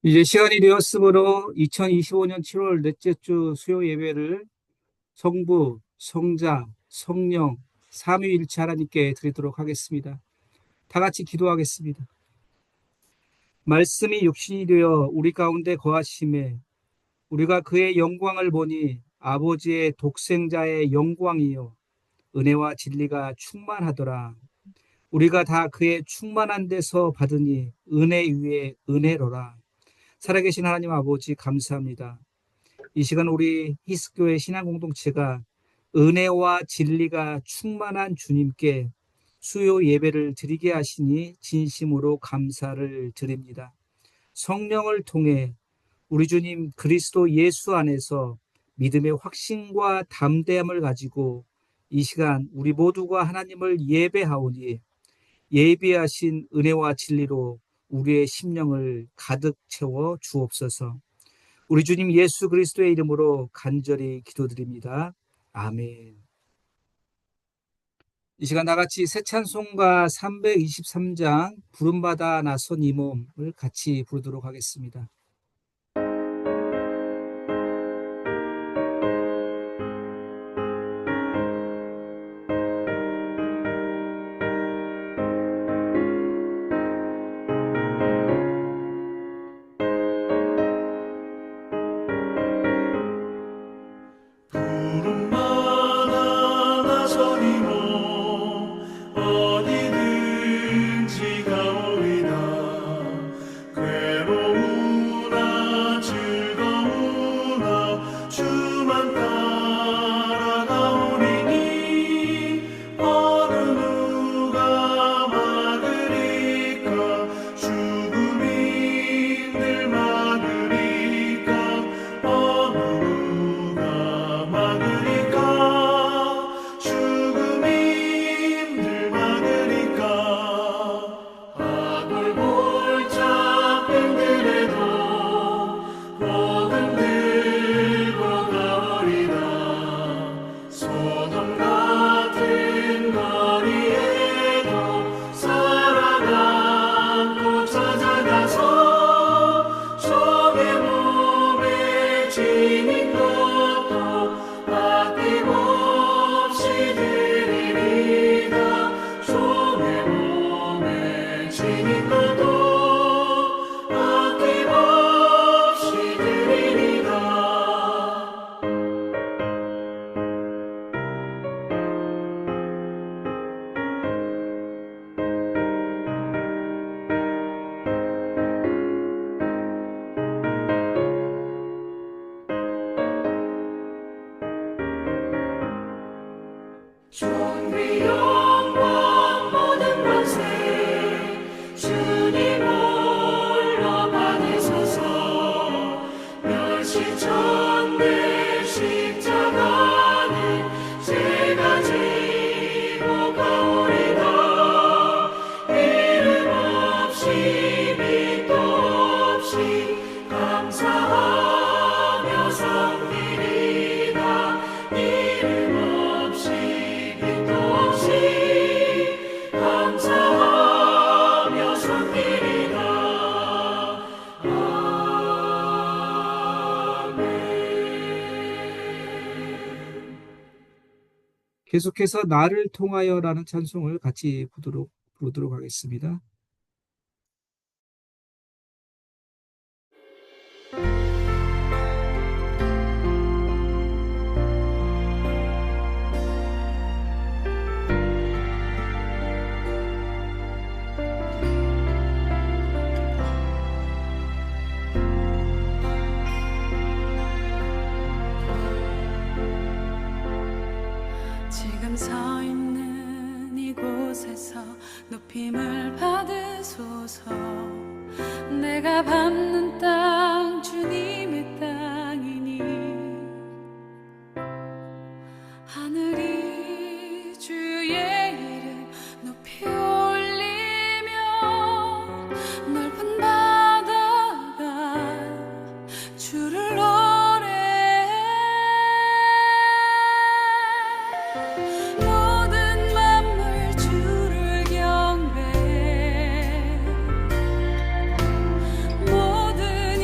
이제 시간이 되었으므로 2025년 7월 넷째 주 수요 예배를 성부, 성자, 성령, 삼위일체 하나님께 드리도록 하겠습니다. 다 같이 기도하겠습니다. 말씀이 육신이 되어 우리 가운데 거하심에 우리가 그의 영광을 보니 아버지의 독생자의 영광이요 은혜와 진리가 충만하더라. 우리가 다 그의 충만한 데서 받으니 은혜 위에 은혜로라. 살아계신 하나님 아버지 감사합니다. 이 시간 우리 히스교회 신앙공동체가 은혜와 진리가 충만한 주님께 수요 예배를 드리게 하시니 진심으로 감사를 드립니다. 성령을 통해 우리 주님 그리스도 예수 안에서 믿음의 확신과 담대함을 가지고 이 시간 우리 모두가 하나님을 예배하오니 예비하신 은혜와 진리로 우리의 심령을 가득 채워 주옵소서. 우리 주님 예수 그리스도의 이름으로 간절히 기도드립니다. 아멘. 이 시간 나같이 새 찬송가 323장 부름받아 나선 이 몸을 같이 부르도록 하겠습니다. 계속해서 나를 통하여라는 찬송을 같이 부르도록 하겠습니다. 지금 서 있는 이곳에서 높임을 받으소서. 내가 밟는 땅 주님의 땅이니 하늘이 주의 이름 높이 올리며 넓은 바다가 주를 모든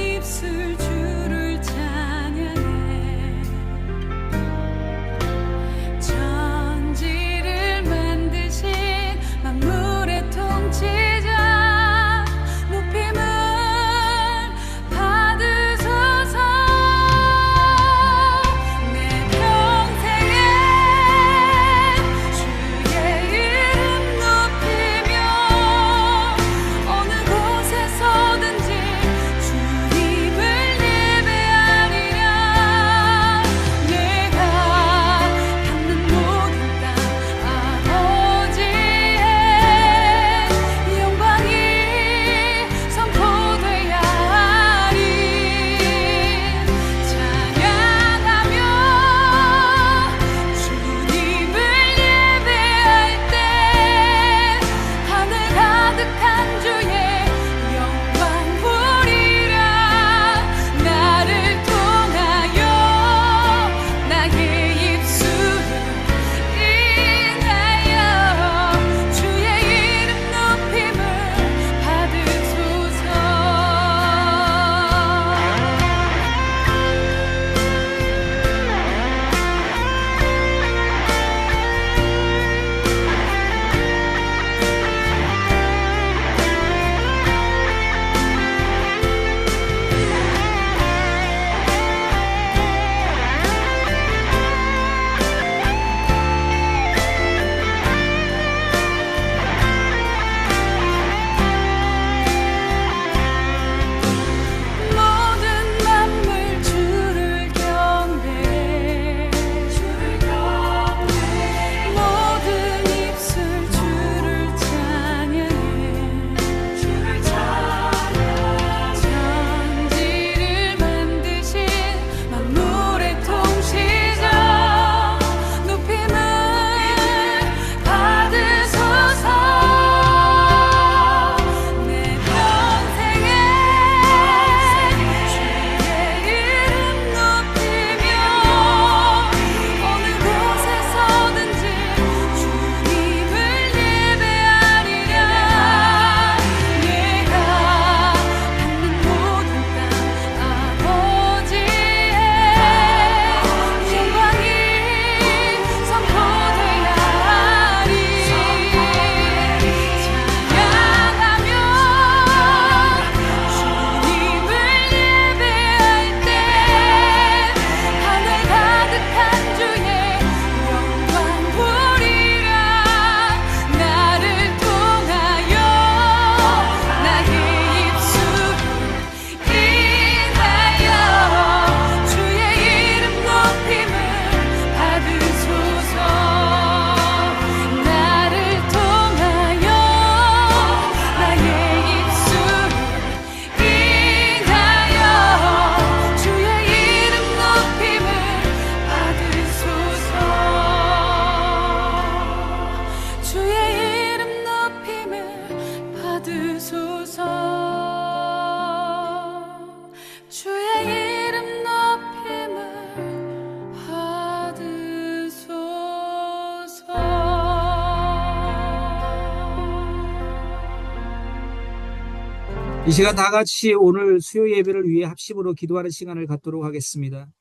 이 시간 다 같이 오늘 수요 예배를 위해 합심으로 기도하는 시간을 갖도록 하겠습니다.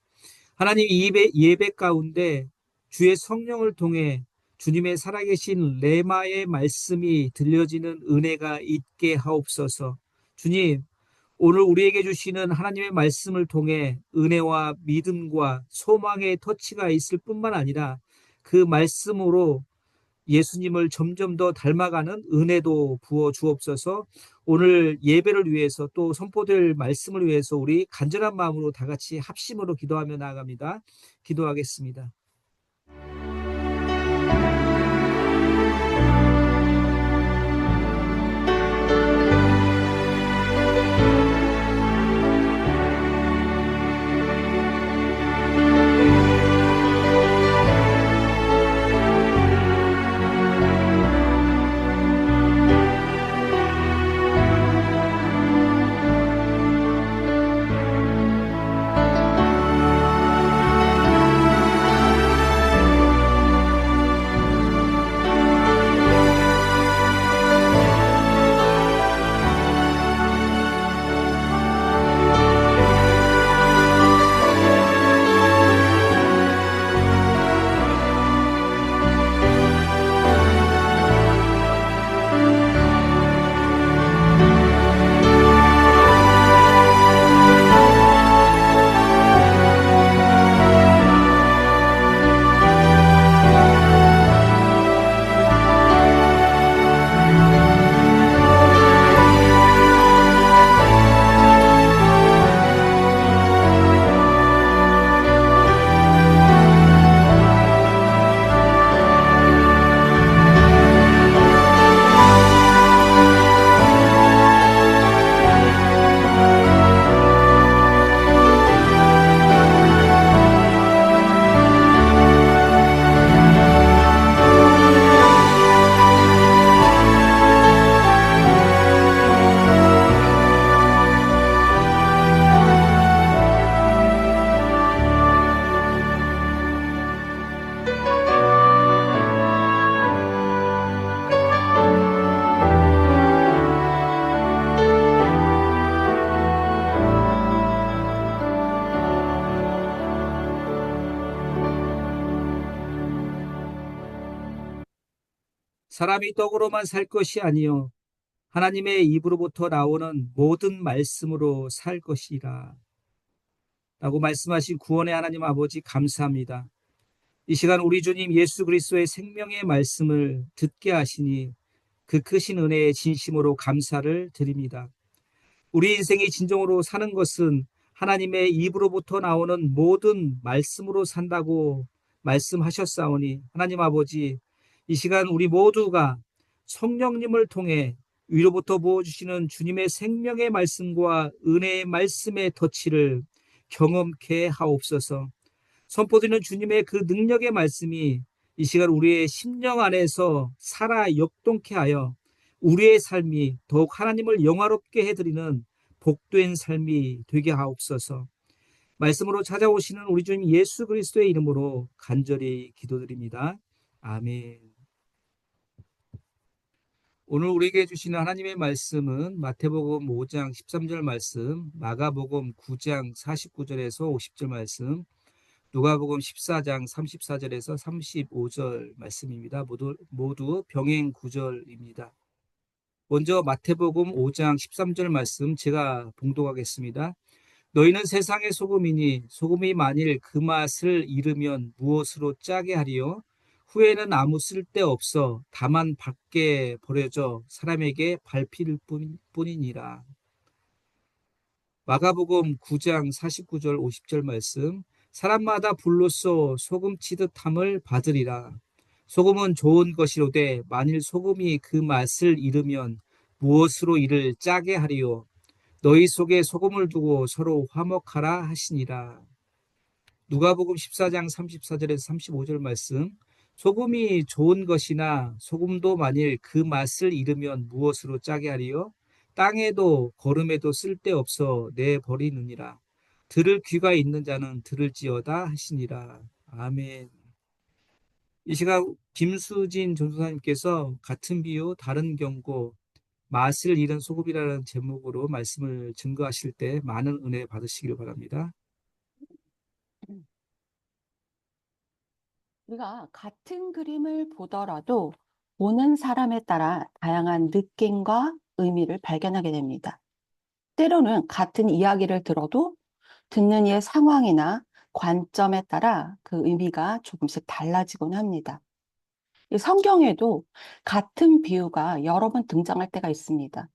하나님 예배 가운데 주의 성령을 통해 주님의 살아계신 레마의 말씀이 들려지는 은혜가 있게 하옵소서. 주님, 오늘 우리에게 주시는 하나님의 말씀을 통해 은혜와 믿음과 소망의 터치가 있을 뿐만 아니라 그 말씀으로 예수님을 점점 더 닮아가는 은혜도 부어 주옵소서. 오늘 예배를 위해서 또 선포될 말씀을 위해서 우리 간절한 마음으로 다 같이 합심으로 기도하며 나아갑니다. 기도하겠습니다. 사람이 떡으로만 살 것이 아니요 하나님의 입으로부터 나오는 모든 말씀으로 살 것이라 라고 말씀하신 구원의 하나님 아버지 감사합니다. 이 시간 우리 주님 예수 그리스도의 생명의 말씀을 듣게 하시니 그 크신 은혜에 진심으로 감사를 드립니다. 우리 인생이 진정으로 사는 것은 하나님의 입으로부터 나오는 모든 말씀으로 산다고 말씀하셨사오니 하나님 아버지 이 시간 우리 모두가 성령님을 통해 위로부터 부어주시는 주님의 생명의 말씀과 은혜의 말씀의 터치를 경험케 하옵소서. 선포되는 주님의 그 능력의 말씀이 이 시간 우리의 심령 안에서 살아 역동케 하여 우리의 삶이 더욱 하나님을 영화롭게 해드리는 복된 삶이 되게 하옵소서. 말씀으로 찾아오시는 우리 주님 예수 그리스도의 이름으로 간절히 기도드립니다. 아멘. 오늘 우리에게 주시는 하나님의 말씀은 마태복음 5장 13절 말씀, 마가복음 9장 49절에서 50절 말씀, 누가복음 14장 34절에서 35절 말씀입니다. 모두 병행 구절입니다. 먼저 마태복음 5장 13절 말씀 제가 봉독하겠습니다. 너희는 세상의 소금이니 소금이 만일 그 맛을 잃으면 무엇으로 짜게 하리요? 후에는 아무 쓸데없어 다만 밖에 버려져 사람에게 밟힐 뿐이니라. 마가복음 9장 49절 50절 말씀 사람마다 불로써 소금 치듯함을 받으리라. 소금은 좋은 것이로되 만일 소금이 그 맛을 잃으면 무엇으로 이를 짜게 하리요? 너희 속에 소금을 두고 서로 화목하라 하시니라. 누가복음 14장 34절에서 35절 말씀 소금이 좋은 것이나 소금도 만일 그 맛을 잃으면 무엇으로 짜게 하리요? 땅에도 거름에도 쓸데없어 내버리느니라. 들을 귀가 있는 자는 들을지어다 하시니라. 아멘. 이 시간 김수진 전도사님께서 같은 비유 다른 경고 맛을 잃은 소금이라는 제목으로 말씀을 증거하실 때 많은 은혜 받으시길 바랍니다. 우리가 같은 그림을 보더라도 보는 사람에 따라 다양한 느낌과 의미를 발견하게 됩니다. 때로는 같은 이야기를 들어도 듣는 이의 상황이나 관점에 따라 그 의미가 조금씩 달라지곤 합니다. 이 성경에도 같은 비유가 여러 번 등장할 때가 있습니다.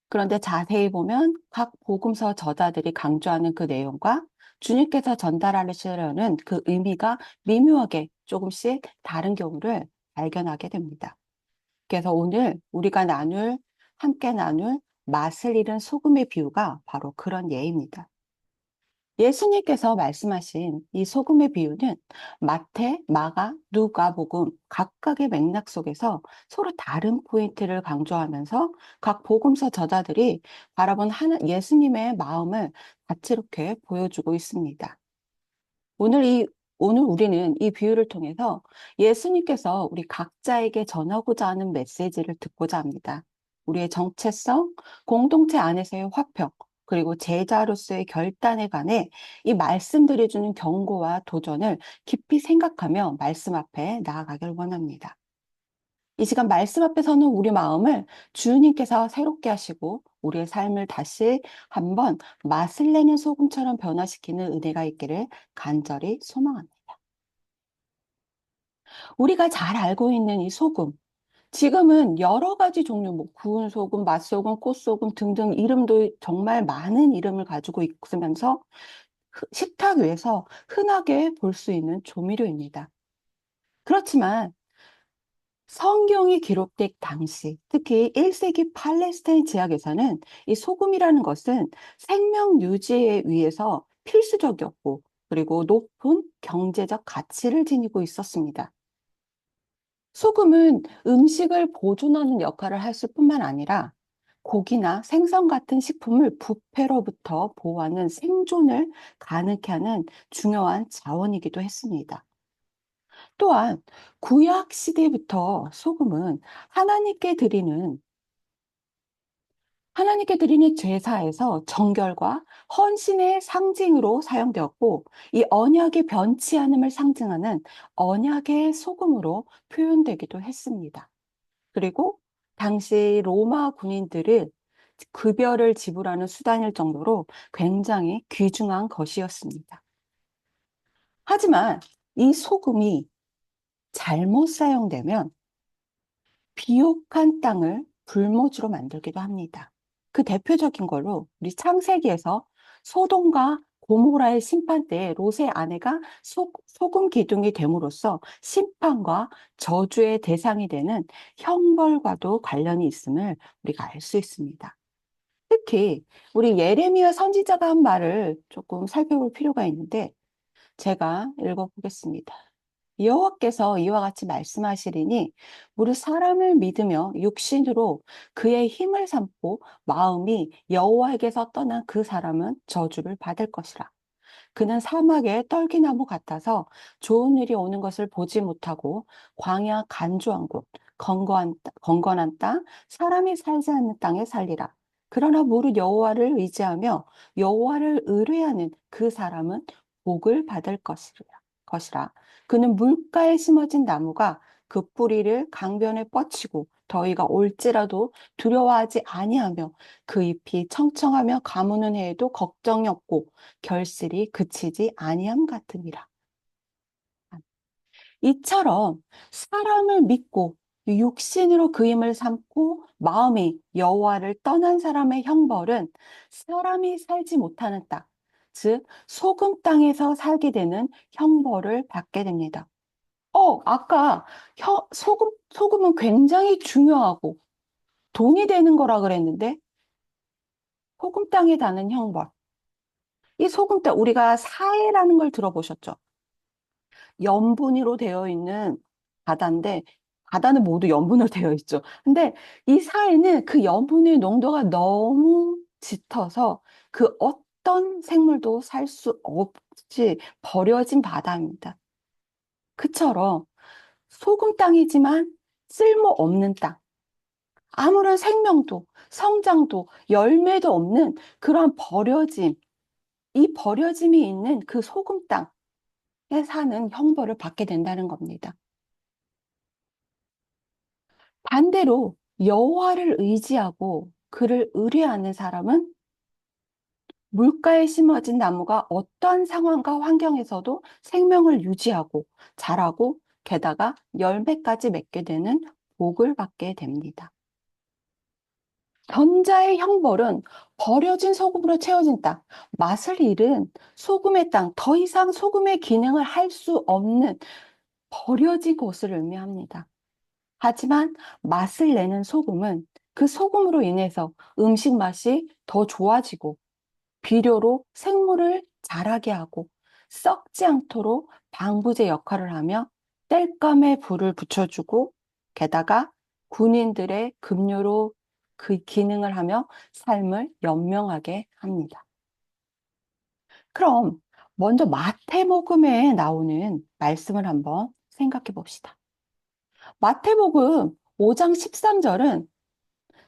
그런데 자세히 보면 각 복음서 저자들이 강조하는 그 내용과 주님께서 전달하시려는 그 의미가 미묘하게 조금씩 다른 경우를 발견하게 됩니다. 그래서 오늘 우리가 함께 나눌 맛을 잃은 소금의 비유가 바로 그런 예입니다. 예수님께서 말씀하신 이 소금의 비유는 마태, 마가, 누가복음 각각의 맥락 속에서 서로 다른 포인트를 강조하면서 각 복음서 저자들이 바라본 예수님의 마음을 다채롭게 보여주고 있습니다. 오늘 이 오늘 우리는 이 비유를 통해서 예수님께서 우리 각자에게 전하고자 하는 메시지를 듣고자 합니다. 우리의 정체성, 공동체 안에서의 화평, 그리고 제자로서의 결단에 관해 이 말씀들이 주는 경고와 도전을 깊이 생각하며 말씀 앞에 나아가길 원합니다. 이 시간 말씀 앞에 서는 우리 마음을 주님께서 새롭게 하시고 우리의 삶을 다시 한번 맛을 내는 소금처럼 변화시키는 은혜가 있기를 간절히 소망합니다. 우리가 잘 알고 있는 이 소금, 지금은 여러 가지 종류, 뭐 구운 소금, 맛소금, 꽃소금 등등 이름도 정말 많은 이름을 가지고 있으면서 식탁 위에서 흔하게 볼 수 있는 조미료입니다. 그렇지만 성경이 기록된 당시, 특히 1세기 팔레스타인 지역에서는 이 소금이라는 것은 생명 유지에 위해서 필수적이었고, 그리고 높은 경제적 가치를 지니고 있었습니다. 소금은 음식을 보존하는 역할을 했을 뿐만 아니라 고기나 생선 같은 식품을 부패로부터 보호하는 생존을 가능케 하는 중요한 자원이기도 했습니다. 또한 구약 시대부터 소금은 하나님께 드리는 하나님께 드리는 제사에서 정결과 헌신의 상징으로 사용되었고, 이 언약의 변치 않음을 상징하는 언약의 소금으로 표현되기도 했습니다. 그리고 당시 로마 군인들은 급여를 지불하는 수단일 정도로 굉장히 귀중한 것이었습니다. 하지만 이 소금이 잘못 사용되면 비옥한 땅을 불모지로 만들기도 합니다. 그 대표적인 걸로 우리 창세기에서 소돔과 고모라의 심판 때에 롯의 아내가 소금 기둥이 됨으로써 심판과 저주의 대상이 되는 형벌과도 관련이 있음을 우리가 알 수 있습니다. 특히 우리 예레미야 선지자가 한 말을 조금 살펴볼 필요가 있는데 제가 읽어보겠습니다. 여호와께서 이와 같이 말씀하시리니 무릇 사람을 믿으며 육신으로 그의 힘을 삼고 마음이 여호와에게서 떠난 그 사람은 저주를 받을 것이라. 그는 사막의 떨기나무 같아서 좋은 일이 오는 것을 보지 못하고 광야 간조한 곳, 건건한 땅, 사람이 살지 않는 땅에 살리라. 그러나 무릇 여호와를 의지하며 여호와를 의뢰하는 그 사람은 복을 받을 것이라. 그는 물가에 심어진 나무가 그 뿌리를 강변에 뻗치고 더위가 올지라도 두려워하지 아니하며 그 잎이 청청하며 가무는 해에도 걱정이 없고 결실이 그치지 아니함 같으니라. 이처럼 사람을 믿고 육신으로 그 힘을 삼고 마음이 여호와를 떠난 사람의 형벌은 사람이 살지 못하는 땅, 즉 소금 땅에서 살게 되는 형벌을 받게 됩니다. 아까 소금은 굉장히 중요하고 돈이 되는 거라 그랬는데 소금 땅에 닿는 형벌. 이 소금 땅 우리가 사해라는 걸 들어보셨죠? 염분으로 되어 있는 바다인데 바다는 모두 염분으로 되어 있죠. 근데 이 사해는 그 염분의 농도가 너무 짙어서 그 어떤 생물도 살 수 없이 버려진 바다입니다. 그처럼 소금 땅이지만 쓸모없는 땅. 아무런 생명도, 성장도, 열매도 없는 그러한 버려짐, 이 버려짐이 있는 그 소금 땅에 사는 형벌을 받게 된다는 겁니다. 반대로 여호와를 의지하고 그를 의뢰하는 사람은 물가에 심어진 나무가 어떠한 상황과 환경에서도 생명을 유지하고 자라고 게다가 열매까지 맺게 되는 복을 받게 됩니다. 전자의 형벌은 버려진 소금으로 채워진 땅, 맛을 잃은 소금의 땅, 더 이상 소금의 기능을 할 수 없는 버려진 곳을 의미합니다. 하지만 맛을 내는 소금은 그 소금으로 인해서 음식 맛이 더 좋아지고 비료로 생물을 자라게 하고 썩지 않도록 방부제 역할을 하며 땔감에 불을 붙여주고 게다가 군인들의 급료로 그 기능을 하며 삶을 연명하게 합니다. 그럼 먼저 마태복음에 나오는 말씀을 한번 생각해 봅시다. 마태복음 5장 13절은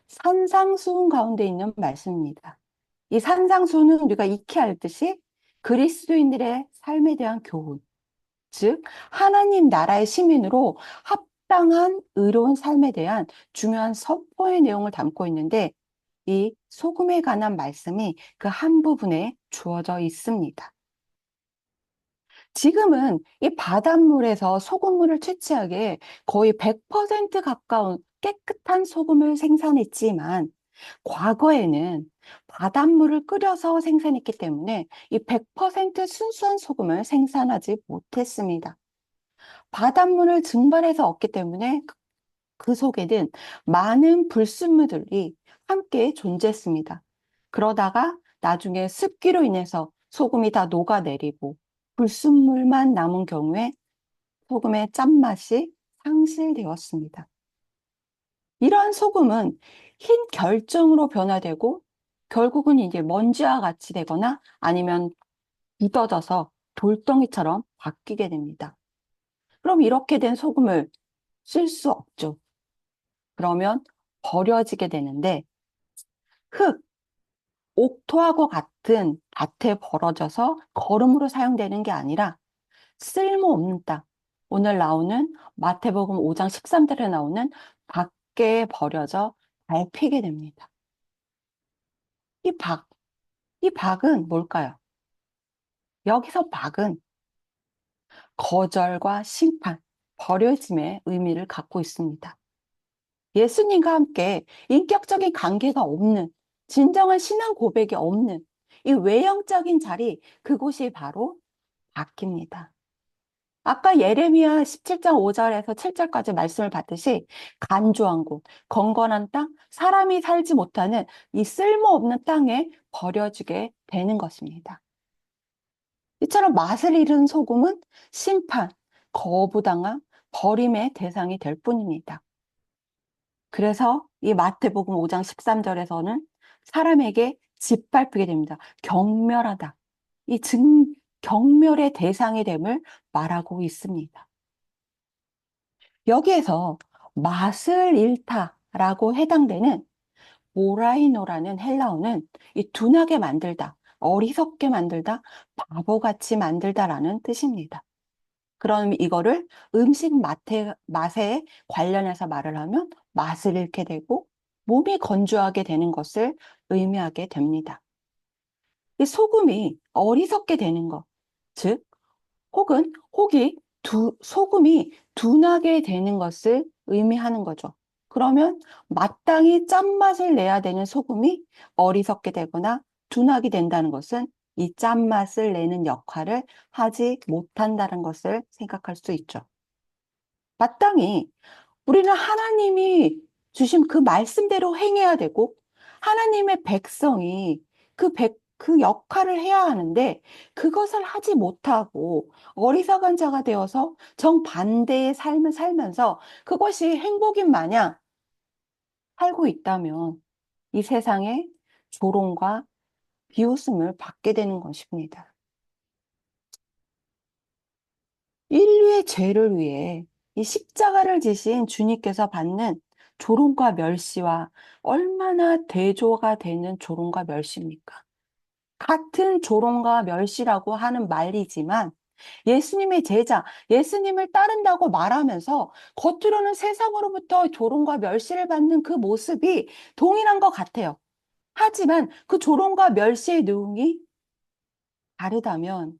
산상수훈 가운데 있는 말씀입니다. 이 산상수훈은 우리가 익히 알듯이 그리스도인들의 삶에 대한 교훈, 즉 하나님 나라의 시민으로 합당한 의로운 삶에 대한 중요한 선포의 내용을 담고 있는데 이 소금에 관한 말씀이 그 한 부분에 주어져 있습니다. 지금은 이 바닷물에서 소금물을 채취하기에 거의 100% 가까운 깨끗한 소금을 생산했지만 과거에는 바닷물을 끓여서 생산했기 때문에 이 100% 순수한 소금을 생산하지 못했습니다. 바닷물을 증발해서 얻기 때문에 그 속에는 많은 불순물들이 함께 존재했습니다. 그러다가 나중에 습기로 인해서 소금이 다 녹아내리고 불순물만 남은 경우에 소금의 짠맛이 상실되었습니다. 이러한 소금은 흰 결정으로 변화되고 결국은 이제 먼지와 같이 되거나 아니면 굳어져서 돌덩이처럼 바뀌게 됩니다. 그럼 이렇게 된 소금을 쓸 수 없죠. 그러면 버려지게 되는데 흙, 옥토하고 같은 밭에 벌어져서 거름으로 사용되는 게 아니라 쓸모없는 땅, 오늘 나오는 마태복음 5장 13절에 나오는 밖에 버려져 밟히게 됩니다. 이 박, 이 박은 뭘까요? 여기서 박은 거절과 심판, 버려짐의 의미를 갖고 있습니다. 예수님과 함께 인격적인 관계가 없는, 진정한 신앙 고백이 없는 이 외형적인 자리, 그곳이 바로 박입니다. 아까 예레미야 17장 5절에서 7절까지 말씀을 봤듯이 간조한 곳, 건건한 땅, 사람이 살지 못하는 이 쓸모없는 땅에 버려지게 되는 것입니다. 이처럼 맛을 잃은 소금은 심판, 거부당함, 버림의 대상이 될 뿐입니다. 그래서 이 마태복음 5장 13절에서는 사람에게 짓밟히게 됩니다. 경멸하다. 경멸의 대상이 됨을 말하고 있습니다. 여기에서 맛을 잃다라고 해당되는 모라이노라는 헬라어는 이 둔하게 만들다, 어리석게 만들다, 바보같이 만들다라는 뜻입니다. 그럼 이거를 음식 맛에 관련해서 말을 하면 맛을 잃게 되고 몸이 건조하게 되는 것을 의미하게 됩니다. 이 소금이 어리석게 되는 것, 즉 혹은 소금이 둔하게 되는 것을 의미하는 거죠. 그러면 마땅히 짠맛을 내야 되는 소금이 어리석게 되거나 둔하게 된다는 것은 이 짠맛을 내는 역할을 하지 못한다는 것을 생각할 수 있죠. 마땅히 우리는 하나님이 주신 그 말씀대로 행해야 되고 하나님의 백성이 그 역할을 해야 하는데 그것을 하지 못하고 어리석은 자가 되어서 정반대의 삶을 살면서 그것이 행복인 마냥 살고 있다면 이 세상에 조롱과 비웃음을 받게 되는 것입니다. 인류의 죄를 위해 이 십자가를 지신 주님께서 받는 조롱과 멸시와 얼마나 대조가 되는 조롱과 멸시입니까? 같은 조롱과 멸시라고 하는 말이지만 예수님의 제자, 예수님을 따른다고 말하면서 겉으로는 세상으로부터 조롱과 멸시를 받는 그 모습이 동일한 것 같아요. 하지만 그 조롱과 멸시의 내용이 다르다면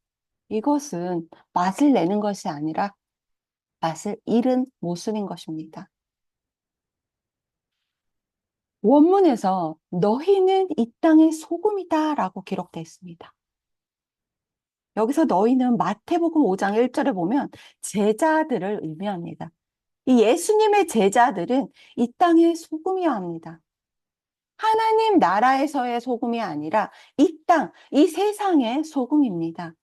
이것은 맛을 내는 것이 아니라 맛을 잃은 모습인 것입니다. 원문에서 너희는 이 땅의 소금이다 라고 기록되어 있습니다. 여기서 너희는 마태복음 5장 1절에 보면 제자들을 의미합니다. 이 예수님의 제자들은 이 땅의 소금이어야 합니다. 하나님 나라에서의 소금이 아니라 이 땅, 이 세상의 소금입니다.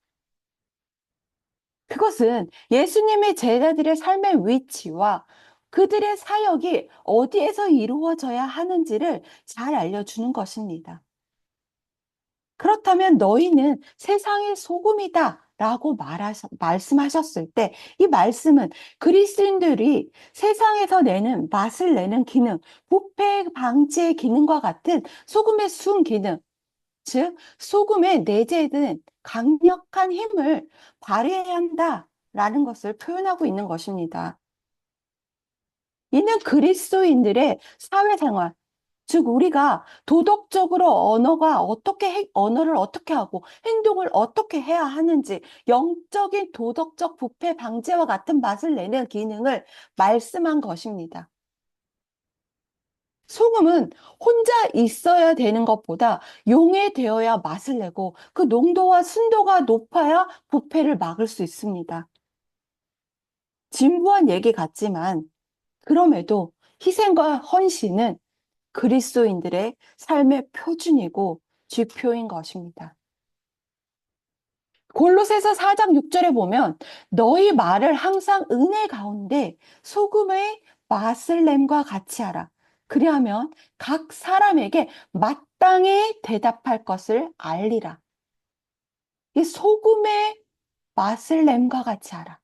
그것은 예수님의 제자들의 삶의 위치와 그들의 사역이 어디에서 이루어져야 하는지를 잘 알려주는 것입니다. 그렇다면 너희는 세상의 소금이다 라고 말씀하셨을 때 이 말씀은 그리스도인들이 세상에서 내는 맛을 내는 기능, 부패 방지의 기능과 같은 소금의 순 기능, 즉 소금에 내재된 강력한 힘을 발휘해야 한다라는 것을 표현하고 있는 것입니다. 이는 그리스도인들의 사회생활, 즉 우리가 도덕적으로 언어를 어떻게 하고 행동을 어떻게 해야 하는지 영적인 도덕적 부패 방지와 같은 맛을 내는 기능을 말씀한 것입니다. 소금은 혼자 있어야 되는 것보다 용해되어야 맛을 내고 그 농도와 순도가 높아야 부패를 막을 수 있습니다. 진부한 얘기 같지만 그럼에도 희생과 헌신은 그리스도인들의 삶의 표준이고 지표인 것입니다. 골로새서 4장 6절에 보면 너희 말을 항상 은혜 가운데 소금의 맛을 냄과 같이 하라. 그리하면 각 사람에게 마땅히 대답할 것을 알리라. 이 소금의 맛을 냄과 같이 하라.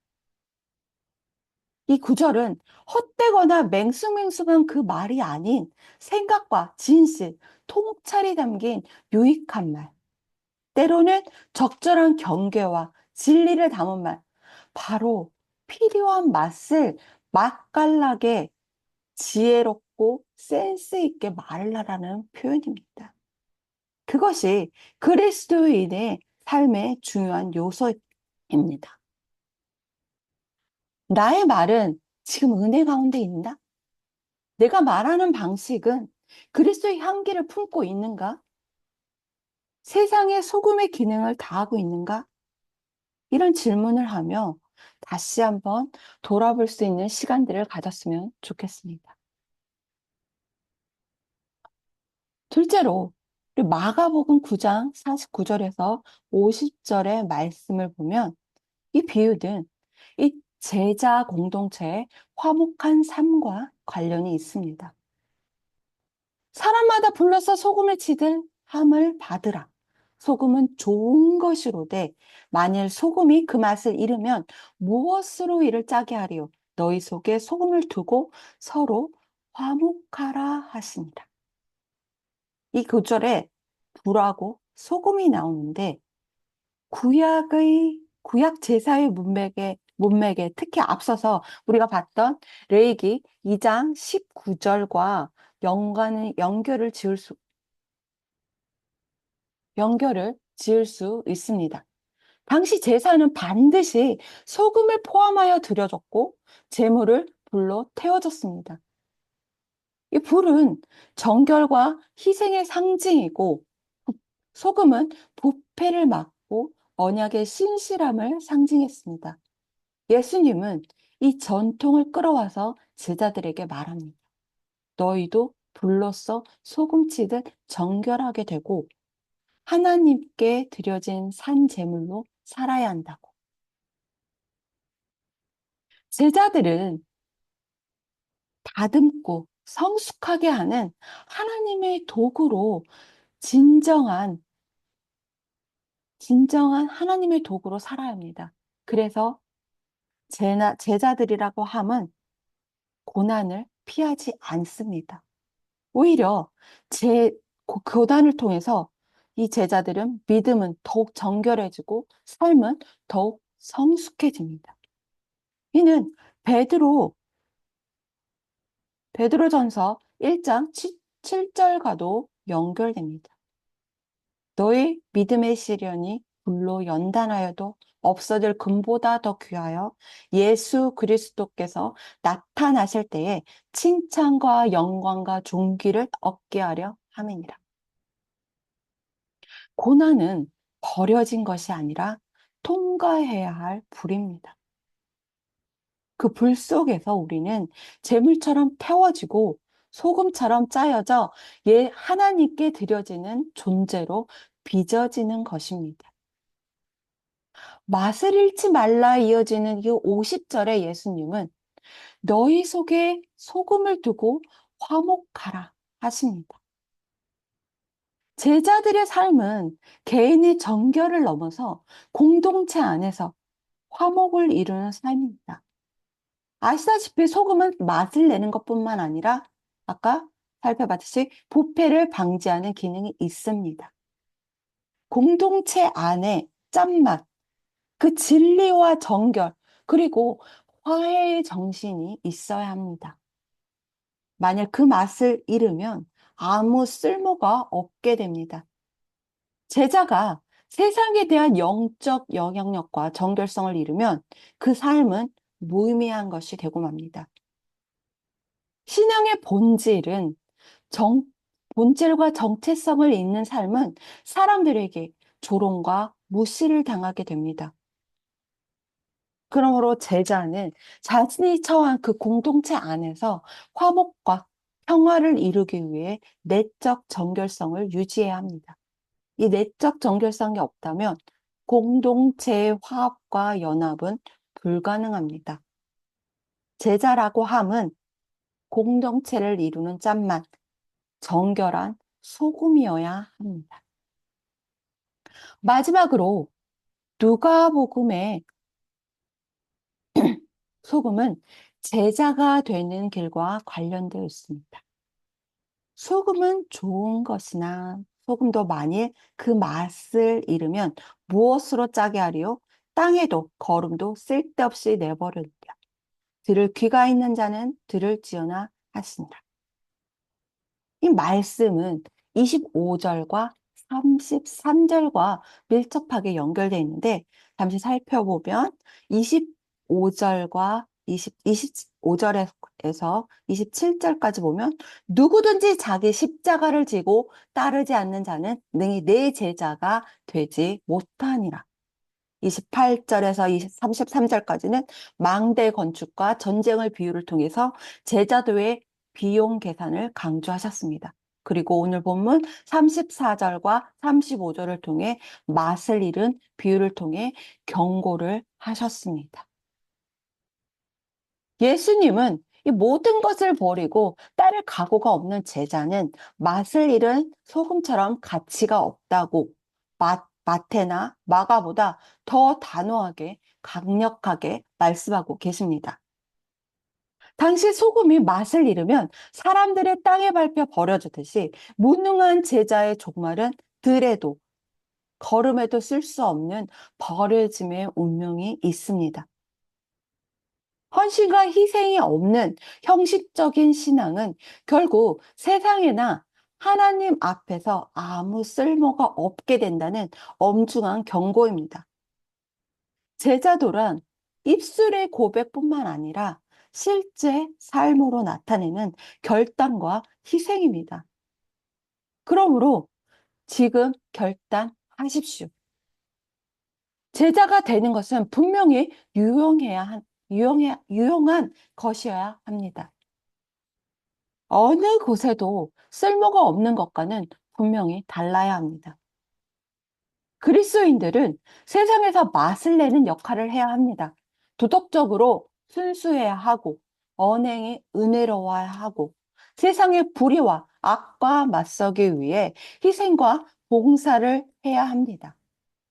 이 구절은 헛되거나 맹숭맹숭한 그 말이 아닌 생각과 진실, 통찰이 담긴 유익한 말. 때로는 적절한 경계와 진리를 담은 말. 바로 필요한 맛을 맛깔나게 지혜롭고 센스 있게 말을 하라는 표현입니다. 그것이 그리스도인의 삶의 중요한 요소입니다. 나의 말은 지금 은혜 가운데 있나? 내가 말하는 방식은 그리스도의 향기를 품고 있는가? 세상의 소금의 기능을 다하고 있는가? 이런 질문을 하며 다시 한번 돌아볼 수 있는 시간들을 가졌으면 좋겠습니다. 둘째로, 우리 마가복음 9장 49절에서 50절의 말씀을 보면 이 비유는 이 제자 공동체의 화목한 삶과 관련이 있습니다. 사람마다 불러서 소금을 치듯 함을 받으라. 소금은 좋은 것이로되 만일 소금이 그 맛을 잃으면 무엇으로 이를 짜게 하리요? 너희 속에 소금을 두고 서로 화목하라 하시니라. 이 구절에 불하고 소금이 나오는데 구약 제사의 문맥에 특히 앞서서 우리가 봤던 레위기 2장 19절과 연결을 지을 수 있습니다. 당시 제사는 반드시 소금을 포함하여 드려졌고 제물을 불로 태워졌습니다. 이 불은 정결과 희생의 상징이고 소금은 부패를 막고 언약의 신실함을 상징했습니다. 예수님은 이 전통을 끌어와서 제자들에게 말합니다. 너희도 불로써 소금치듯 정결하게 되고 하나님께 드려진 산 제물로 살아야 한다고. 제자들은 다듬고 성숙하게 하는 하나님의 도구로 진정한 하나님의 도구로 살아야 합니다. 그래서 제자들이라고 함은 고난을 피하지 않습니다. 오히려 교단을 통해서 이 제자들은 믿음은 더욱 정결해지고 삶은 더욱 성숙해집니다. 이는 베드로전서 1장 7절과도 연결됩니다. 너희 믿음의 시련이 불로 연단하여도 없어질 금보다 더 귀하여 예수 그리스도께서 나타나실 때에 칭찬과 영광과 존귀를 얻게 하려 함이니라. 고난은 버려진 것이 아니라 통과해야 할 불입니다. 그 불 속에서 우리는 재물처럼 태워지고 소금처럼 짜여져 하나님께 드려지는 존재로 빚어지는 것입니다. 맛을 잃지 말라 이어지는 이 50절의 예수님은 너희 속에 소금을 두고 화목하라 하십니다. 제자들의 삶은 개인의 정결을 넘어서 공동체 안에서 화목을 이루는 삶입니다. 아시다시피 소금은 맛을 내는 것뿐만 아니라 아까 살펴봤듯이 부패를 방지하는 기능이 있습니다. 공동체 안에 짠맛, 그 진리와 정결, 그리고 화해의 정신이 있어야 합니다. 만약 그 맛을 잃으면 아무 쓸모가 없게 됩니다. 제자가 세상에 대한 영적 영향력과 정결성을 잃으면 그 삶은 무의미한 것이 되고 맙니다. 신앙의 본질과 정체성을 잃는 삶은 사람들에게 조롱과 무시를 당하게 됩니다. 그러므로 제자는 자신이 처한 그 공동체 안에서 화목과 평화를 이루기 위해 내적 정결성을 유지해야 합니다. 이 내적 정결성이 없다면 공동체의 화합과 연합은 불가능합니다. 제자라고 함은 공동체를 이루는 짠맛, 정결한 소금이어야 합니다. 마지막으로 누가복음의 소금은 제자가 되는 길과 관련되어 있습니다. 소금은 좋은 것이나 소금도 만일 그 맛을 잃으면 무엇으로 짜게 하리요? 땅에도 거름도 쓸데없이 내버리리라. 들을 귀가 있는 자는 들을지어나 하시니라. 이 말씀은 25절과 33절과 밀접하게 연결되어 있는데 잠시 살펴보면 25절과 25절에서 27절까지 보면 누구든지 자기 십자가를 지고 따르지 않는 자는 능히 내 제자가 되지 못하니라. 28절에서 33절까지는 망대 건축과 전쟁을 비유를 통해서 제자도의 비용 계산을 강조하셨습니다. 그리고 오늘 본문 34절과 35절을 통해 맛을 잃은 비유를 통해 경고를 하셨습니다. 예수님은 이 모든 것을 버리고 따를 각오가 없는 제자는 맛을 잃은 소금처럼 가치가 없다고 마태나 마가보다 더 단호하게 강력하게 말씀하고 계십니다. 당시 소금이 맛을 잃으면 사람들의 땅에 밟혀 버려지듯이 무능한 제자의 종말은 들에도 걸음에도 쓸 수 없는 버려짐의 운명이 있습니다. 헌신과 희생이 없는 형식적인 신앙은 결국 세상에나 하나님 앞에서 아무 쓸모가 없게 된다는 엄중한 경고입니다. 제자도란 입술의 고백뿐만 아니라 실제 삶으로 나타내는 결단과 희생입니다. 그러므로 지금 결단하십시오. 제자가 되는 것은 분명히 유용한 것이어야 합니다. 어느 곳에도 쓸모가 없는 것과는 분명히 달라야 합니다. 그리스도인들은 세상에서 맛을 내는 역할을 해야 합니다. 도덕적으로 순수해야 하고, 언행이 은혜로워야 하고, 세상의 불의와 악과 맞서기 위해 희생과 봉사를 해야 합니다.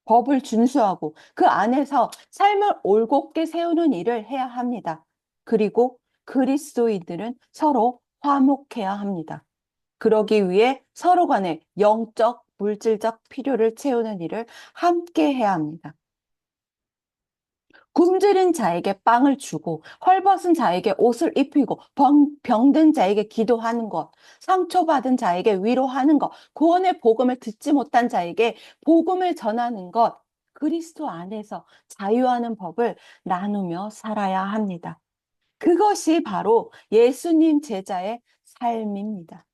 법을 준수하고 그 안에서 삶을 올곧게 세우는 일을 해야 합니다. 그리고 그리스도인들은 서로 화목해야 합니다. 그러기 위해 서로 간의 영적, 물질적 필요를 채우는 일을 함께 해야 합니다. 굶주린 자에게 빵을 주고 헐벗은 자에게 옷을 입히고 병든 자에게 기도하는 것, 상처받은 자에게 위로하는 것, 구원의 복음을 듣지 못한 자에게 복음을 전하는 것, 그리스도 안에서 자유하는 법을 나누며 살아야 합니다. 그것이 바로 예수님 제자의 삶입니다.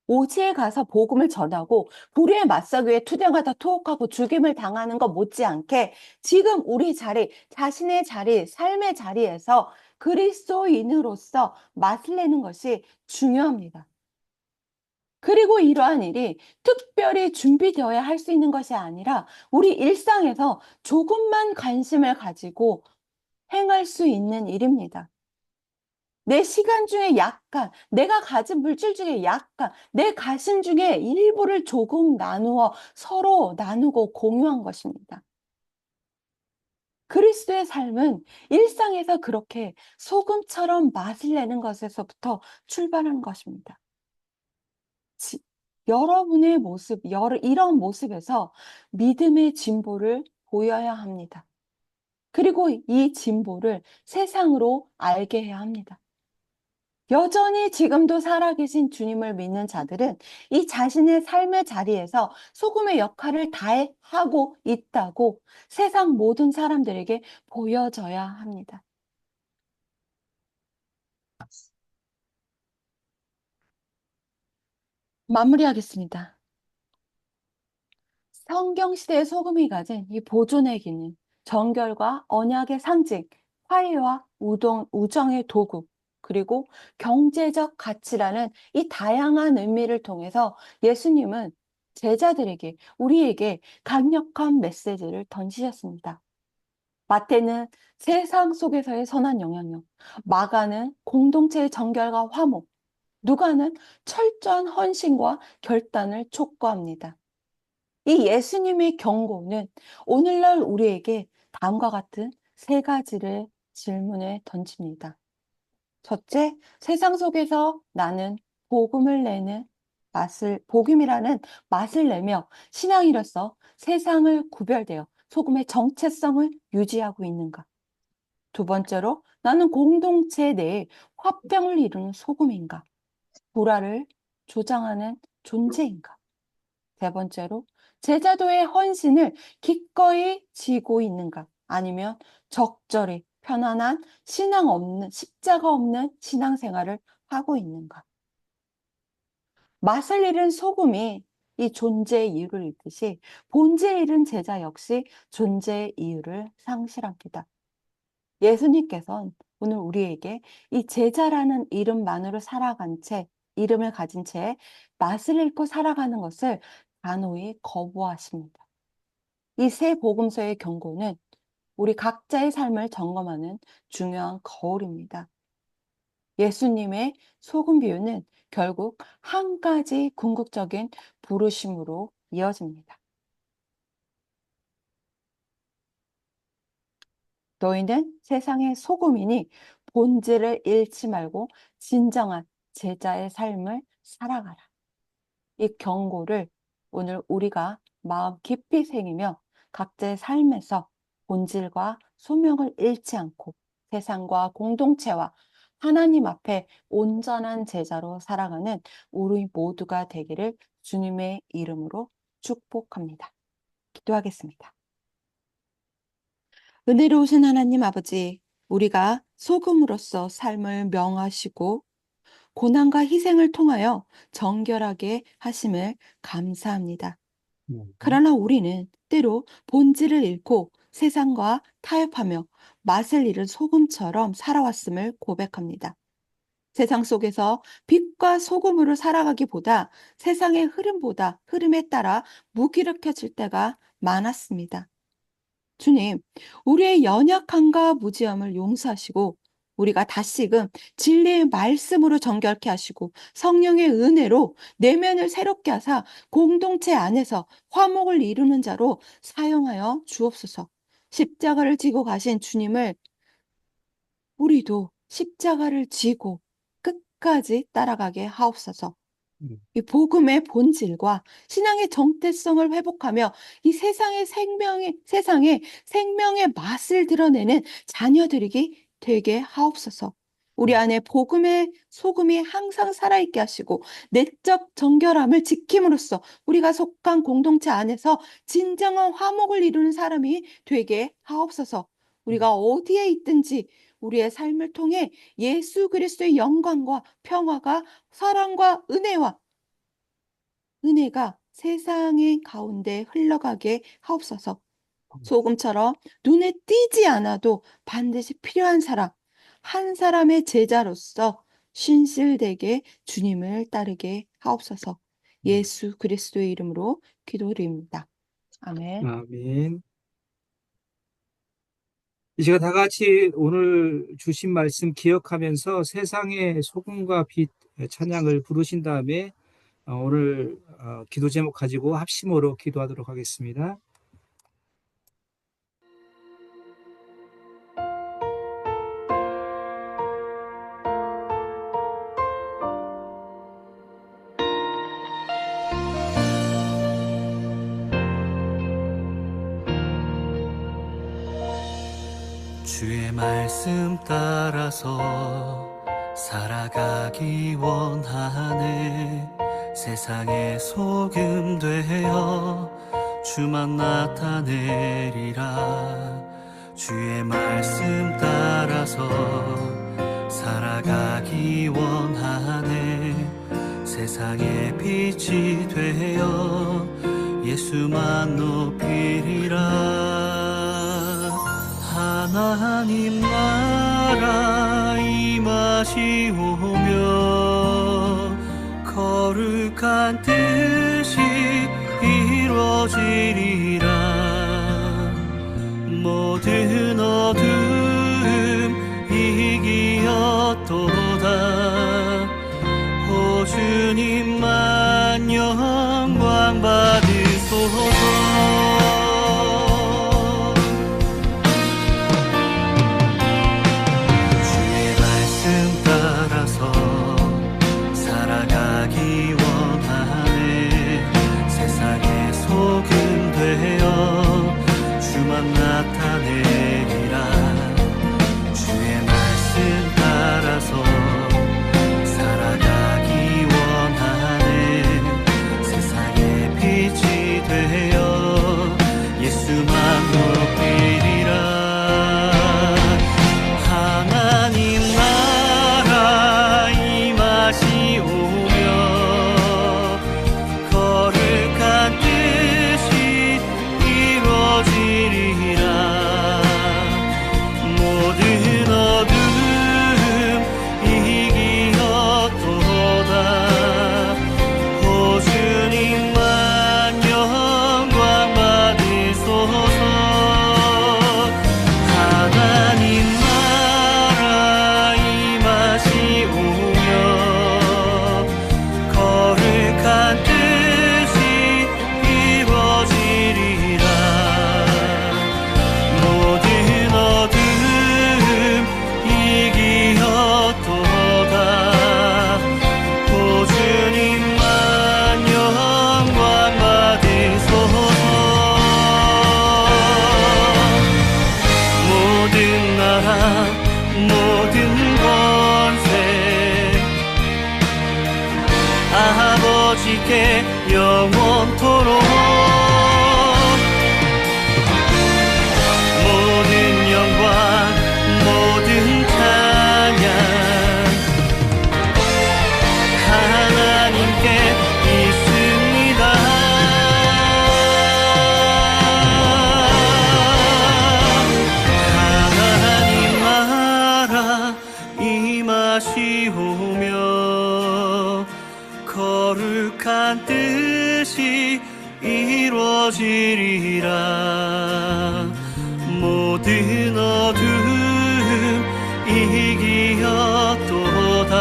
오지에 가서 복음을 전하고 불의에 맞서기 위해 투쟁하다 투옥하고 죽임을 당하는 것 못지않게 지금 우리 자리, 자신의 자리, 삶의 자리에서 그리스도인으로서 맛을 내는 것이 중요합니다. 그리고 이러한 일이 특별히 준비되어야 할 수 있는 것이 아니라 우리 일상에서 조금만 관심을 가지고 행할 수 있는 일입니다. 내 시간 중에 약간, 내가 가진 물질 중에 약간, 내 가심 중에 일부를 조금 나누어 서로 나누고 공유한 것입니다. 그리스도의 삶은 일상에서 그렇게 소금처럼 맛을 내는 것에서부터 출발하는 것입니다. 여러분의 모습, 이런 모습에서 믿음의 진보를 보여야 합니다. 그리고 이 진보를 세상으로 알게 해야 합니다. 여전히 지금도 살아계신 주님을 믿는 자들은 이 자신의 삶의 자리에서 소금의 역할을 다하고 있다고 세상 모든 사람들에게 보여져야 합니다. 마무리하겠습니다. 성경시대의 소금이 가진 이 보존의 기능, 정결과 언약의 상징, 화해와 우정의 도구, 그리고 경제적 가치라는 이 다양한 의미를 통해서 예수님은 제자들에게, 우리에게 강력한 메시지를 던지셨습니다. 마태는 세상 속에서의 선한 영향력, 마가는 공동체의 정결과 화목, 누가는 철저한 헌신과 결단을 촉구합니다. 이 예수님의 경고는 오늘날 우리에게 다음과 같은 세 가지를 질문을 던집니다. 첫째, 세상 속에서 나는 복음이라는 맛을 내며 신앙인으로서 세상을 구별되어 소금의 정체성을 유지하고 있는가? 두 번째로, 나는 공동체 내에 화병을 이루는 소금인가? 불화를 조장하는 존재인가? 세 번째로, 제자도의 헌신을 기꺼이 지고 있는가? 아니면 적절히 편안한 십자가 없는 신앙생활을 하고 있는가? 맛을 잃은 소금이 이 존재의 이유를 잃듯이 본질을 잃은 제자 역시 존재의 이유를 상실합니다. 예수님께서는 오늘 우리에게 이 제자라는 이름을 가진 채 맛을 잃고 살아가는 것을 단호히 거부하십니다. 이 세 복음서의 경고는 우리 각자의 삶을 점검하는 중요한 거울입니다. 예수님의 소금 비유는 결국 한 가지 궁극적인 부르심으로 이어집니다. 너희는 세상의 소금이니 본질을 잃지 말고 진정한 제자의 삶을 살아가라. 이 경고를 오늘 우리가 마음 깊이 새기며 각자의 삶에서 본질과 소명을 잃지 않고 세상과 공동체와 하나님 앞에 온전한 제자로 살아가는 우리 모두가 되기를 주님의 이름으로 축복합니다. 기도하겠습니다. 은혜로우신 하나님 아버지, 우리가 소금으로서 삶을 명하시고 고난과 희생을 통하여 정결하게 하심을 감사합니다. 그러나 우리는 때로 본질을 잃고 세상과 타협하며 맛을 잃은 소금처럼 살아왔음을 고백합니다. 세상 속에서 빛과 소금으로 살아가기보다 세상의 흐름에 따라 무기력해질 때가 많았습니다. 주님, 우리의 연약함과 무지함을 용서하시고 우리가 다시금 진리의 말씀으로 정결케 하시고 성령의 은혜로 내면을 새롭게 하사 공동체 안에서 화목을 이루는 자로 사용하여 주옵소서. 십자가를 지고 가신 주님을 우리도 십자가를 지고 끝까지 따라가게 하옵소서. 음. 이 복음의 본질과 신앙의 정체성을 회복하며 이 세상의 생명의 맛을 드러내는 자녀들이 되게 하옵소서. 우리 안에 복음의 소금이 항상 살아있게 하시고 내적 정결함을 지킴으로써 우리가 속한 공동체 안에서 진정한 화목을 이루는 사람이 되게 하옵소서. 우리가 어디에 있든지 우리의 삶을 통해 예수 그리스도의 영광과 평화가 사랑과 은혜가 세상의 가운데 흘러가게 하옵소서. 소금처럼 눈에 띄지 않아도 반드시 필요한 사람, 한 사람의 제자로서 신실되게 주님을 따르게 하옵소서. 예수 그리스도의 이름으로 기도드립니다. 아멘. 아멘. 이 시간 다 같이 오늘 주신 말씀 기억하면서 세상의 소금과 빛 찬양을 부르신 다음에 오늘 기도 제목 가지고 합심으로 기도하도록 하겠습니다. 주의 말씀 따라서 살아가기 원하네. 세상의 소금 되어 주만 나타내리라. 주의 말씀 따라서 살아가기 원하네. 세상의 빛이 되어 예수만 높이리라. 하나님 나라 임하시오며 거룩한 뜻이 이루어지리라. 모든 어둠 이기었도다. 오 주님만 영광 받으소서. 나타내리라. 주의 말씀 따라서 살아가기 원하네. 세상의 빛이 되어 예수만 높이리라. 하나님 나라 임하시오며 거룩한 뜻이 이루어지리라. 모든 어둠 이기었도다. 오 주님만 영광 받으소서. 하나님 나라 임하시오며 거룩한 뜻이 이루어지리라. 모든 어둠 이기었도다. 오 주님만 영광 받으소서. 모든 나라 모든 권세 아버지께 영원토록 모든 영광 모든 찬양 하나님께 있습니다. 하나님 나라 임하시오며 거룩한 뜻이 이루어지리라. 모든 어둠 이기었도다.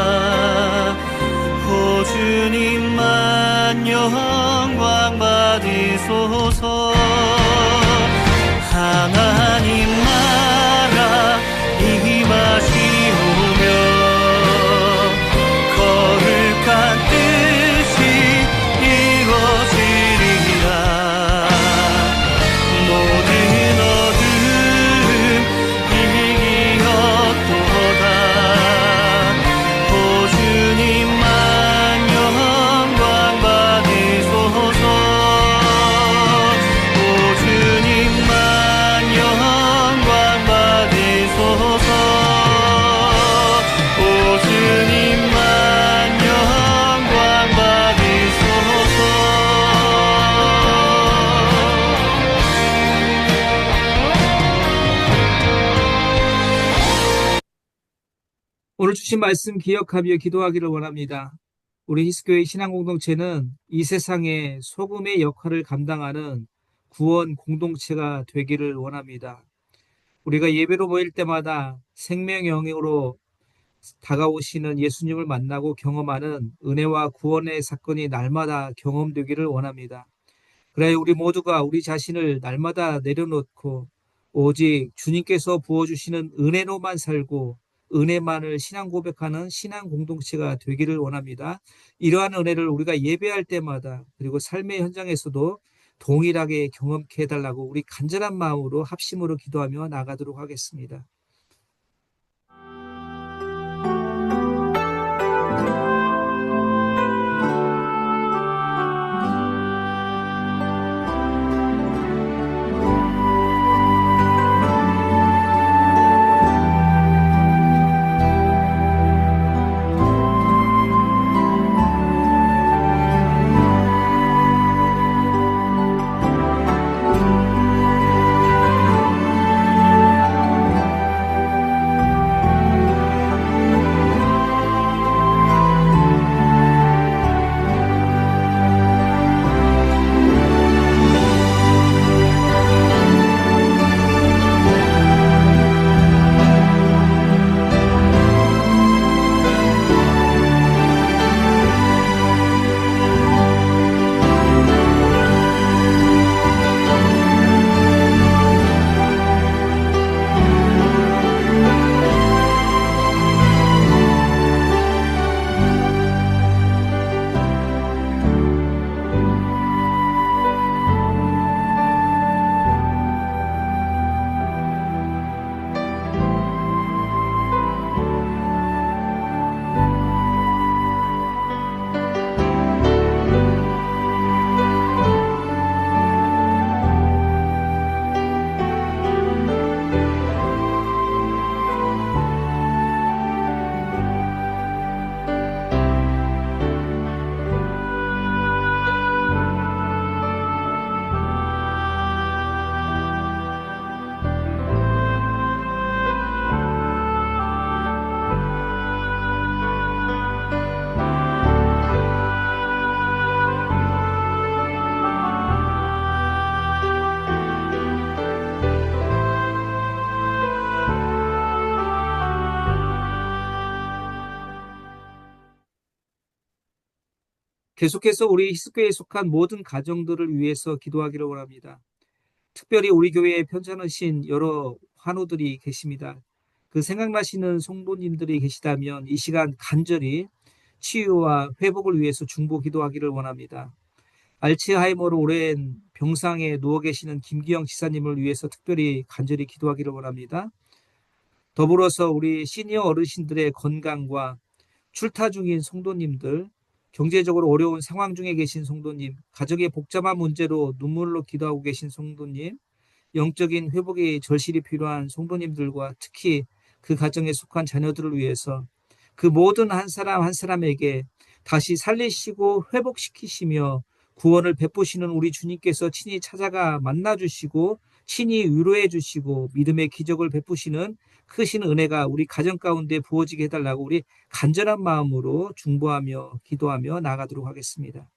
오 주님만 영광 받으소서. 하나님 나라 임하시오며 오늘 주신 말씀 기억하며 기도하기를 원합니다. 우리 히스교회 신앙공동체는 이 세상에 소금의 역할을 감당하는 구원 공동체가 되기를 원합니다. 우리가 예배로 모일 때마다 생명의 영으로 다가오시는 예수님을 만나고 경험하는 은혜와 구원의 사건이 날마다 경험되기를 원합니다. 그래 우리 모두가 우리 자신을 날마다 내려놓고 오직 주님께서 부어주시는 은혜로만 살고 은혜만을 신앙 고백하는 신앙 공동체가 되기를 원합니다. 이러한 은혜를 우리가 예배할 때마다 그리고 삶의 현장에서도 동일하게 경험케 해달라고 우리 간절한 마음으로 합심으로 기도하며 나가도록 하겠습니다. 계속해서 우리 히스교회에 속한 모든 가정들을 위해서 기도하기를 원합니다. 특별히 우리 교회에 편찮으신 여러 환우들이 계십니다. 그 생각나시는 성도님들이 계시다면 이 시간 간절히 치유와 회복을 위해서 중보 기도하기를 원합니다. 알츠하이머로 오랜 병상에 누워 계시는 김기영 지사님을 위해서 특별히 간절히 기도하기를 원합니다. 더불어서 우리 시니어 어르신들의 건강과 출타 중인 성도님들, 경제적으로 어려운 상황 중에 계신 성도님, 가정의 복잡한 문제로 눈물로 기도하고 계신 성도님, 영적인 회복이 절실히 필요한 성도님들과 특히 그 가정에 속한 자녀들을 위해서 그 모든 한 사람 한 사람에게 다시 살리시고 회복시키시며 구원을 베푸시는 우리 주님께서 친히 찾아가 만나주시고 친히 위로해 주시고 믿음의 기적을 베푸시는 크신 은혜가 우리 가정 가운데 부어지게 해달라고 우리 간절한 마음으로 중보하며 기도하며 나아가도록 하겠습니다.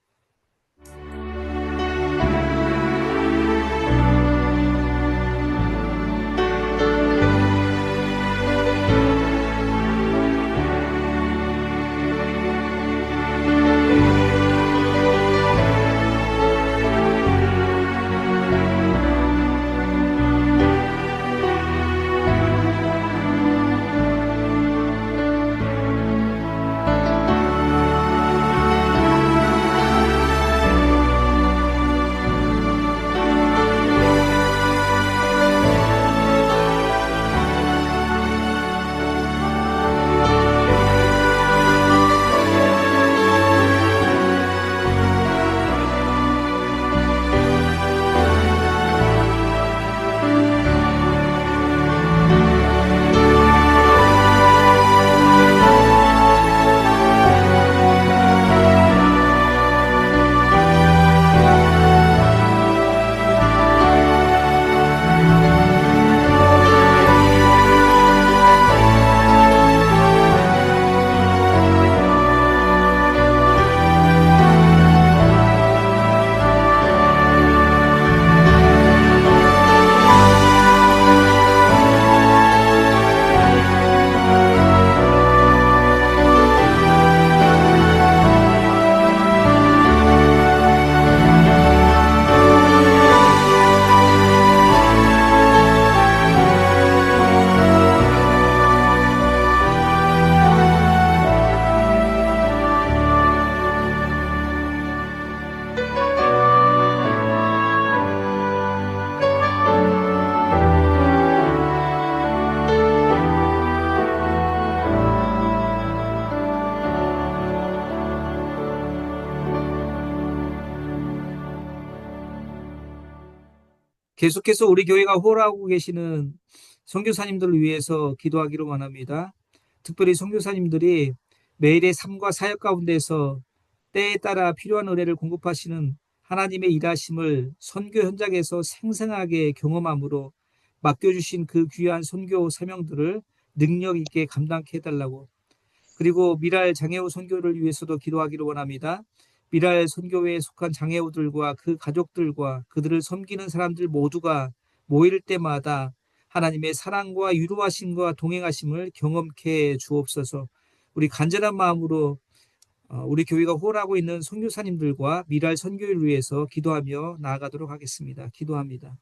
계속해서 우리 교회가 호라하고 계시는 선교사님들을 위해서 기도하기로 원합니다. 특별히 선교사님들이 매일의 삶과 사역 가운데서 때에 따라 필요한 은혜를 공급하시는 하나님의 일하심을 선교 현장에서 생생하게 경험함으로 맡겨주신 그 귀한 선교 사명들을 능력 있게 감당케 해달라고, 그리고 미랄 장애우 선교를 위해서도 기도하기를 원합니다. 미랄 선교회에 속한 장애우들과 그 가족들과 그들을 섬기는 사람들 모두가 모일 때마다 하나님의 사랑과 위로하심과 동행하심을 경험케 주옵소서. 우리 간절한 마음으로 우리 교회가 호언하고 있는 선교사님들과 미랄 선교를 위해서 기도하며 나아가도록 하겠습니다. 기도합니다.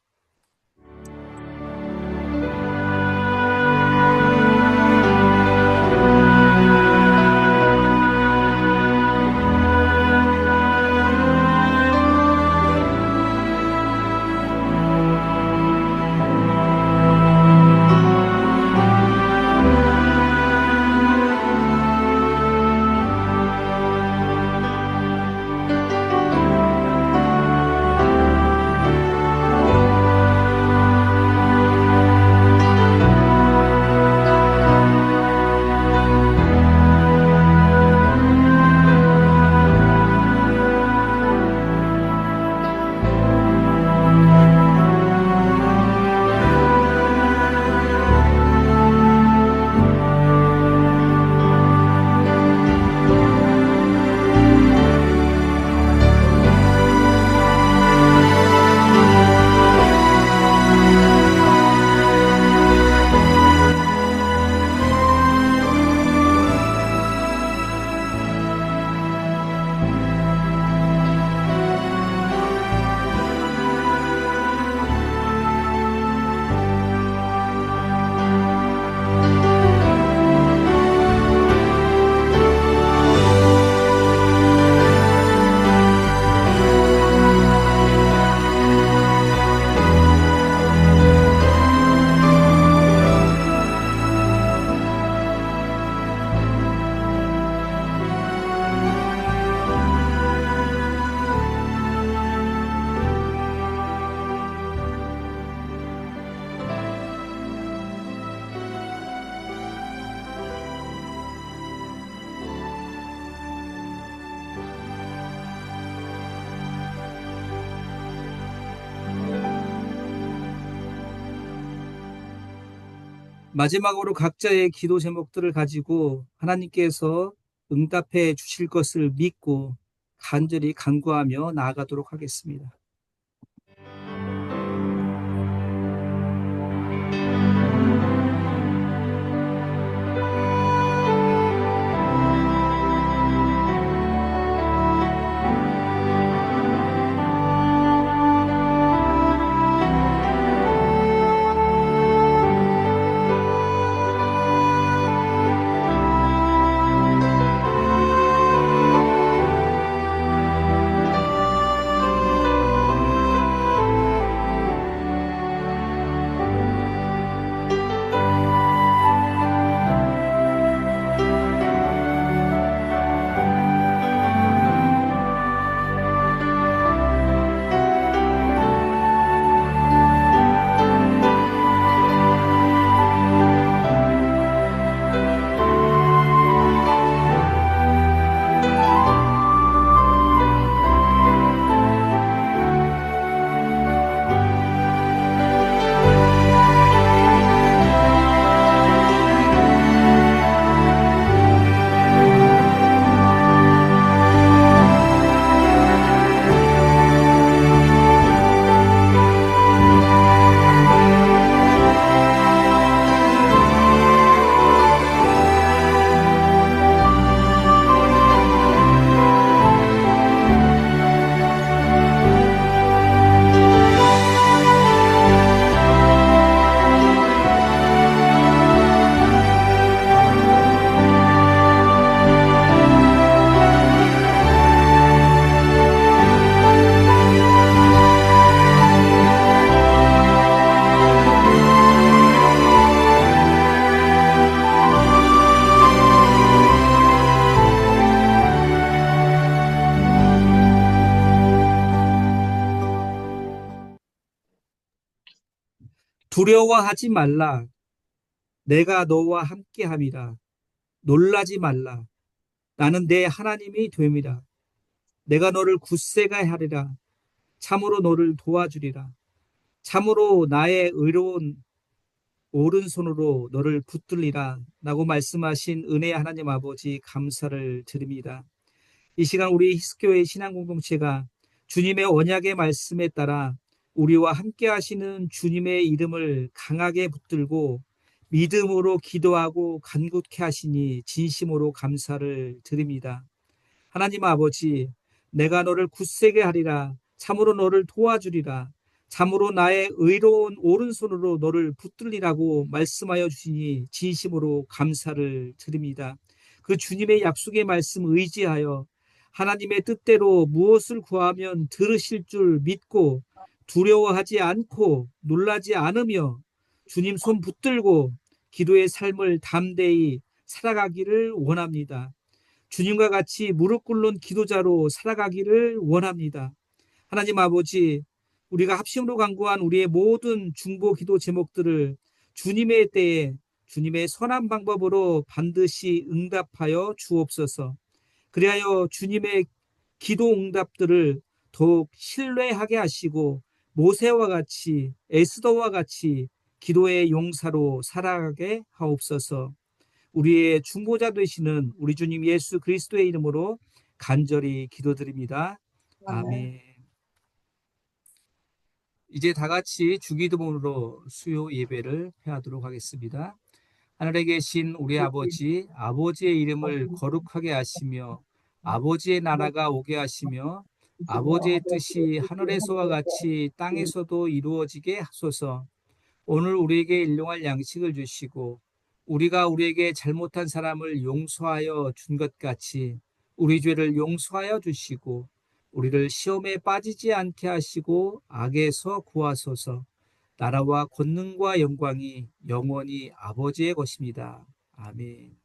마지막으로 각자의 기도 제목들을 가지고 하나님께서 응답해 주실 것을 믿고 간절히 간구하며 나아가도록 하겠습니다. 두려워하지 말라. 내가 너와 함께함이라. 놀라지 말라. 나는 내 하나님이 됨이라. 내가 너를 굳세게 하리라. 참으로 너를 도와주리라. 참으로 나의 의로운 오른손으로 너를 붙들리라. 라고 말씀하신 은혜의 하나님 아버지 감사를 드립니다. 이 시간 우리 히스교회 신앙공동체가 주님의 언약의 말씀에 따라 우리와 함께 하시는 주님의 이름을 강하게 붙들고 믿음으로 기도하고 간구케 하시니 진심으로 감사를 드립니다. 하나님 아버지, 내가 너를 굳세게 하리라. 참으로 너를 도와주리라. 참으로 나의 의로운 오른손으로 너를 붙들리라고 말씀하여 주시니 진심으로 감사를 드립니다. 그 주님의 약속의 말씀 의지하여 하나님의 뜻대로 무엇을 구하면 들으실 줄 믿고 두려워하지 않고 놀라지 않으며 주님 손 붙들고 기도의 삶을 담대히 살아가기를 원합니다. 주님과 같이 무릎 꿇는 기도자로 살아가기를 원합니다. 하나님 아버지, 우리가 합심으로 간구한 우리의 모든 중보 기도 제목들을 주님의 때에 주님의 선한 방법으로 반드시 응답하여 주옵소서. 그리하여 주님의 기도 응답들을 더욱 신뢰하게 하시고 모세와 같이 에스더와 같이 기도의 용사로 살아가게 하옵소서. 우리의 중보자 되시는 우리 주님 예수 그리스도의 이름으로 간절히 기도드립니다. 아멘. 이제 다 같이 주기도문으로 수요 예배를 회하도록 하겠습니다. 하늘에 계신 우리 아버지, 아버지의 이름을 거룩하게 하시며 아버지의 나라가 오게 하시며 아버지의 뜻이 하늘에서와 같이 땅에서도 이루어지게 하소서. 오늘 우리에게 일용할 양식을 주시고 우리가 우리에게 잘못한 사람을 용서하여 준 것 같이 우리 죄를 용서하여 주시고 우리를 시험에 빠지지 않게 하시고 악에서 구하소서. 나라와 권능과 영광이 영원히 아버지의 것입니다. 아멘.